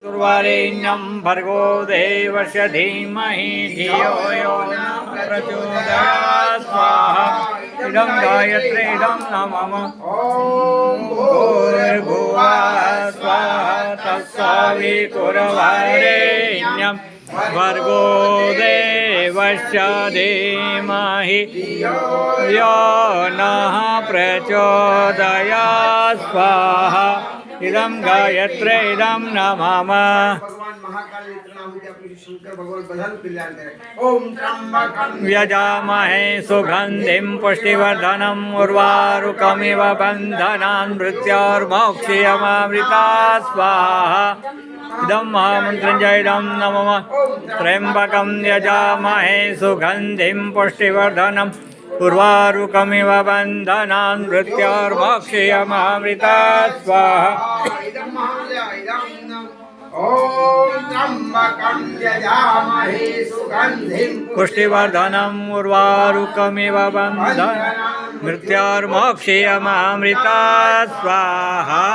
दुर्वारेण्यं भर्गो देवस्य धीमहि धियो यो न प्रचोदयात् स्वाहा इदं गायत्री इदं नमः ॐ भूर्भुवः स्वाहा तत्सवितुर्वरेण्यं भर्गो देवस्य धीमहि यो नः प्रचोदयात् स्वाहा इदं गायत्री इदं नमः व्यजामहे सुगन्धिं पुष्टिवर्धनम् उर्वारुकमिव बन्धनान् मृत्योर्मोक्षयमामृतात् स्वाहा इदं महामन्त्रं च इदं नमः त्र्यम्बकं यजामहे सुगन्धिं पुष्टिवर्धनम् उर्वारुकमिव बन्धनान् मृत्योर्मोक्षयमामृतात् स्वाहा पुष्टिवर्धनम् उर्वारुकमिव बन्धनान् मृत्योर्मोक्षयमामृतात् स्वाहा।